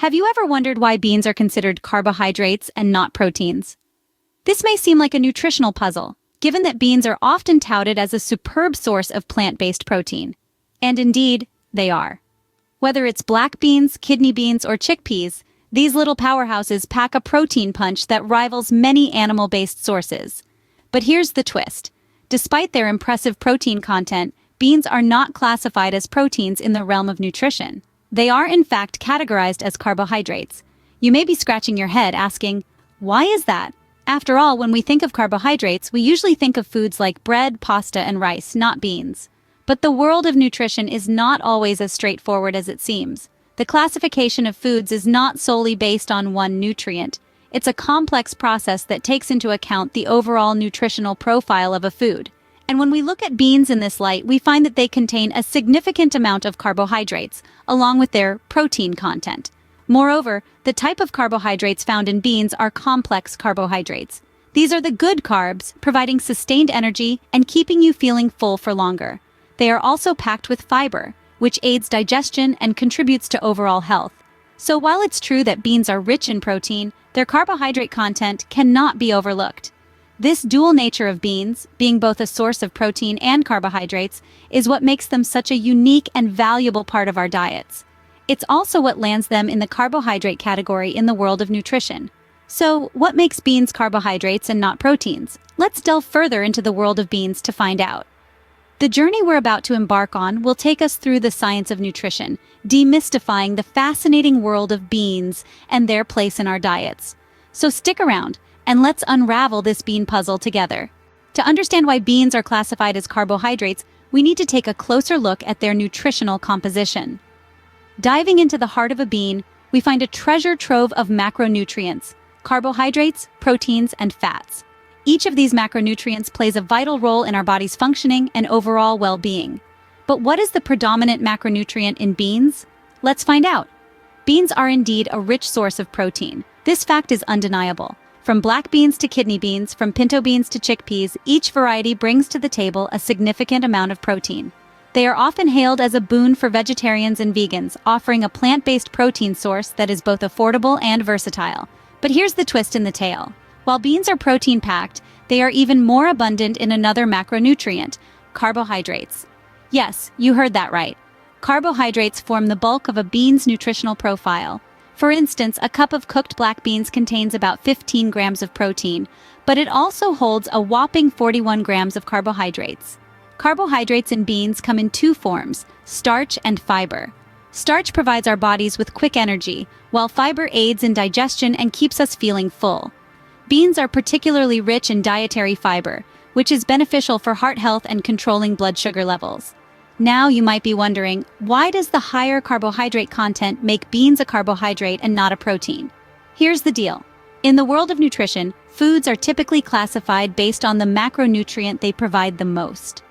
Have you ever wondered why beans are considered carbohydrates and not proteins? This may seem like a nutritional puzzle, given that beans are often touted as a superb source of plant-based protein. And indeed, they are. Whether it's black beans, kidney beans, or chickpeas, these little powerhouses pack a protein punch that rivals many animal-based sources. But here's the twist. Despite their impressive protein content, beans are not classified as proteins in the realm of nutrition. They are in fact categorized as carbohydrates. You may be scratching your head asking, why is that? After all, when we think of carbohydrates, we usually think of foods like bread, pasta, and rice, not beans. But the world of nutrition is not always as straightforward as it seems. The classification of foods is not solely based on one nutrient. It's a complex process that takes into account the overall nutritional profile of a food. And when we look at beans in this light, we find that they contain a significant amount of carbohydrates, along with their protein content. Moreover, the type of carbohydrates found in beans are complex carbohydrates. These are the good carbs, providing sustained energy and keeping you feeling full for longer. They are also packed with fiber, which aids digestion and contributes to overall health. So while it's true that beans are rich in protein, their carbohydrate content cannot be overlooked. This dual nature of beans, being both a source of protein and carbohydrates, is what makes them such a unique and valuable part of our diets. It's also what lands them in the carbohydrate category in the world of nutrition. So, what makes beans carbohydrates and not proteins? Let's delve further into the world of beans to find out. The journey we're about to embark on will take us through the science of nutrition, demystifying the fascinating world of beans and their place in our diets. So stick around, and let's unravel this bean puzzle together. To understand why beans are classified as carbohydrates, we need to take a closer look at their nutritional composition. Diving into the heart of a bean, we find a treasure trove of macronutrients, carbohydrates, proteins, and fats. Each of these macronutrients plays a vital role in our body's functioning and overall well-being. But what is the predominant macronutrient in beans? Let's find out. Beans are indeed a rich source of protein. This fact is undeniable. From black beans to kidney beans, from pinto beans to chickpeas, each variety brings to the table a significant amount of protein. They are often hailed as a boon for vegetarians and vegans, offering a plant-based protein source that is both affordable and versatile. But here's the twist in the tale. While beans are protein-packed, they are even more abundant in another macronutrient, carbohydrates. Yes, you heard that right. Carbohydrates form the bulk of a bean's nutritional profile. For instance, a cup of cooked black beans contains about 15 grams of protein, but it also holds a whopping 41 grams of carbohydrates. Carbohydrates in beans come in two forms, starch and fiber. Starch provides our bodies with quick energy, while fiber aids in digestion and keeps us feeling full. Beans are particularly rich in dietary fiber, which is beneficial for heart health and controlling blood sugar levels. Now you might be wondering, why does the higher carbohydrate content make beans a carbohydrate and not a protein? Here's the deal. In the world of nutrition, foods are typically classified based on the macronutrient they provide the most.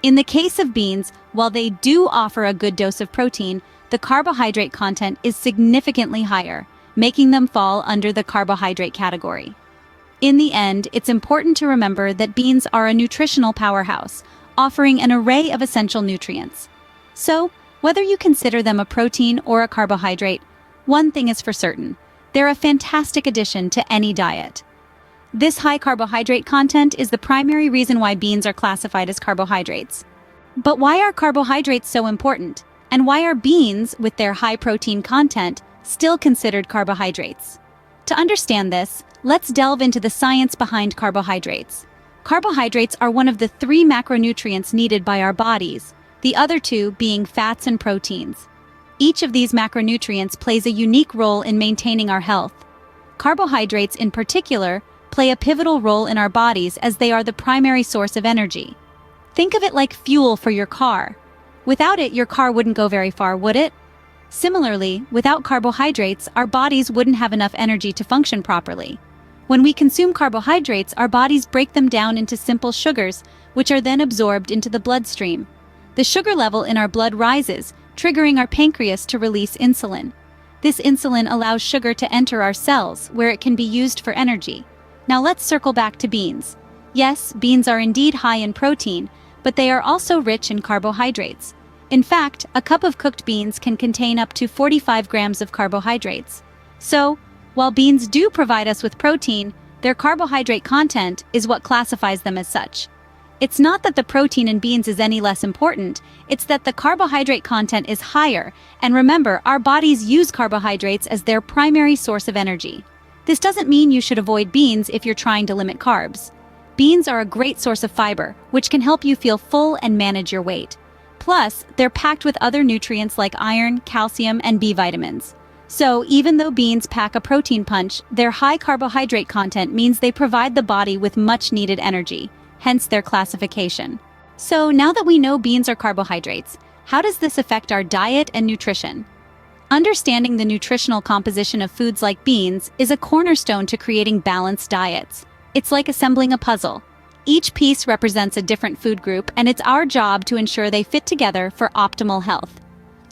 In the case of beans, while they do offer a good dose of protein, the carbohydrate content is significantly higher, making them fall under the carbohydrate category. In the end, it's important to remember that beans are a nutritional powerhouse, offering an array of essential nutrients. So, whether you consider them a protein or a carbohydrate, one thing is for certain: they're a fantastic addition to any diet. This high carbohydrate content is the primary reason why beans are classified as carbohydrates. But why are carbohydrates so important? And why are beans, with their high protein content, still considered carbohydrates? To understand this, let's delve into the science behind carbohydrates. Carbohydrates are one of the three macronutrients needed by our bodies, the other two being fats and proteins. Each of these macronutrients plays a unique role in maintaining our health. Carbohydrates, in particular, play a pivotal role in our bodies as they are the primary source of energy. Think of it like fuel for your car. Without it, your car wouldn't go very far, would it? Similarly, without carbohydrates, our bodies wouldn't have enough energy to function properly. When we consume carbohydrates, our bodies break them down into simple sugars, which are then absorbed into the bloodstream. The sugar level in our blood rises, triggering our pancreas to release insulin. This insulin allows sugar to enter our cells, where it can be used for energy. Now let's circle back to beans. Yes, beans are indeed high in protein, but they are also rich in carbohydrates. In fact, a cup of cooked beans can contain up to 45 grams of carbohydrates. So, while beans do provide us with protein, their carbohydrate content is what classifies them as such. It's not that the protein in beans is any less important, it's that the carbohydrate content is higher, and remember, our bodies use carbohydrates as their primary source of energy. This doesn't mean you should avoid beans if you're trying to limit carbs. Beans are a great source of fiber, which can help you feel full and manage your weight. Plus, they're packed with other nutrients like iron, calcium, and B vitamins. So, even though beans pack a protein punch, their high carbohydrate content means they provide the body with much-needed energy, hence their classification. So, now that we know beans are carbohydrates, how does this affect our diet and nutrition? Understanding the nutritional composition of foods like beans is a cornerstone to creating balanced diets. It's like assembling a puzzle. Each piece represents a different food group, and it's our job to ensure they fit together for optimal health.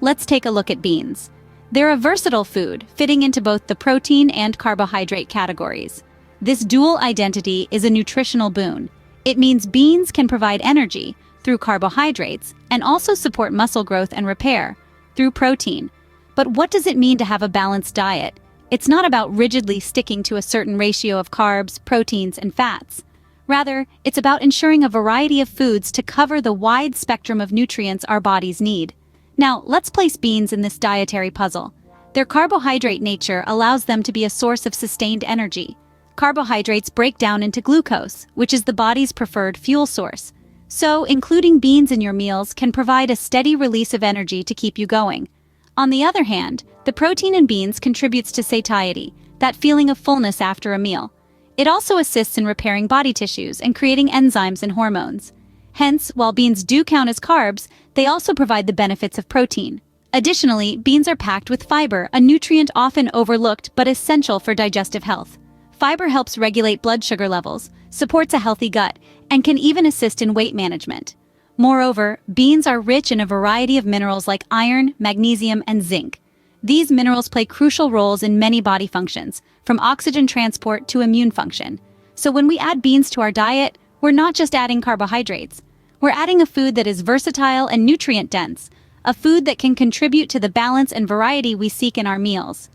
Let's take a look at beans. They're a versatile food, fitting into both the protein and carbohydrate categories. This dual identity is a nutritional boon. It means beans can provide energy through carbohydrates and also support muscle growth and repair through protein. But what does it mean to have a balanced diet? It's not about rigidly sticking to a certain ratio of carbs, proteins, and fats. Rather, it's about ensuring a variety of foods to cover the wide spectrum of nutrients our bodies need. Now, let's place beans in this dietary puzzle. Their carbohydrate nature allows them to be a source of sustained energy. Carbohydrates break down into glucose, which is the body's preferred fuel source. So, including beans in your meals can provide a steady release of energy to keep you going. On the other hand, the protein in beans contributes to satiety, that feeling of fullness after a meal. It also assists in repairing body tissues and creating enzymes and hormones. Hence, while beans do count as carbs, they also provide the benefits of protein. Additionally, beans are packed with fiber, a nutrient often overlooked but essential for digestive health. Fiber helps regulate blood sugar levels, supports a healthy gut, and can even assist in weight management. Moreover, beans are rich in a variety of minerals like iron, magnesium, and zinc. These minerals play crucial roles in many body functions, from oxygen transport to immune function. So when we add beans to our diet, we're not just adding carbohydrates. We're adding a food that is versatile and nutrient-dense, a food that can contribute to the balance and variety we seek in our meals.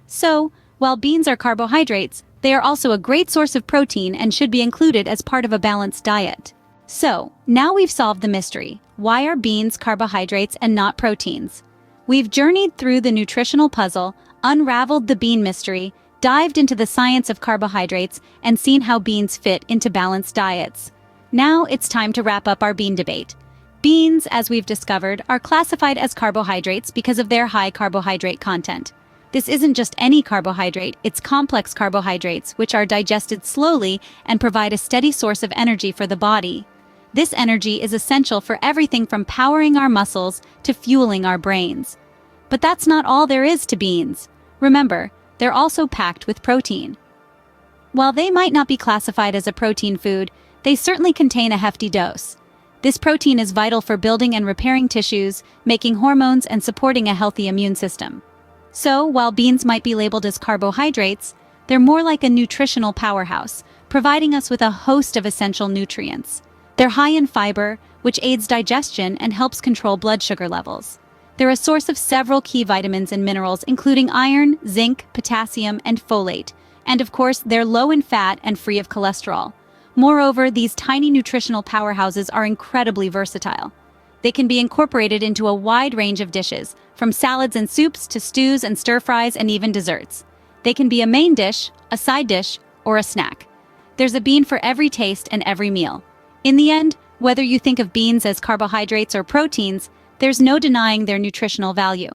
So, while beans are carbohydrates, they are also a great source of protein and should be included as part of a balanced diet. So, now we've solved the mystery. Why are beans carbohydrates and not proteins? We've journeyed through the nutritional puzzle, unraveled the bean mystery, dived into the science of carbohydrates, and seen how beans fit into balanced diets. Now it's time to wrap up our bean debate. Beans, as we've discovered, are classified as carbohydrates because of their high carbohydrate content. This isn't just any carbohydrate, it's complex carbohydrates, which are digested slowly and provide a steady source of energy for the body. This energy is essential for everything from powering our muscles to fueling our brains. But that's not all there is to beans. Remember, they're also packed with protein. While they might not be classified as a protein food, they certainly contain a hefty dose. This protein is vital for building and repairing tissues, making hormones, and supporting a healthy immune system. So, while beans might be labeled as carbohydrates, they're more like a nutritional powerhouse, providing us with a host of essential nutrients. They're high in fiber, which aids digestion and helps control blood sugar levels. They're a source of several key vitamins and minerals, including iron, zinc, potassium, and folate. And of course, they're low in fat and free of cholesterol. Moreover, these tiny nutritional powerhouses are incredibly versatile. They can be incorporated into a wide range of dishes, from salads and soups to stews and stir-fries and even desserts. They can be a main dish, a side dish, or a snack. There's a bean for every taste and every meal. In the end, whether you think of beans as carbohydrates or proteins, there's no denying their nutritional value.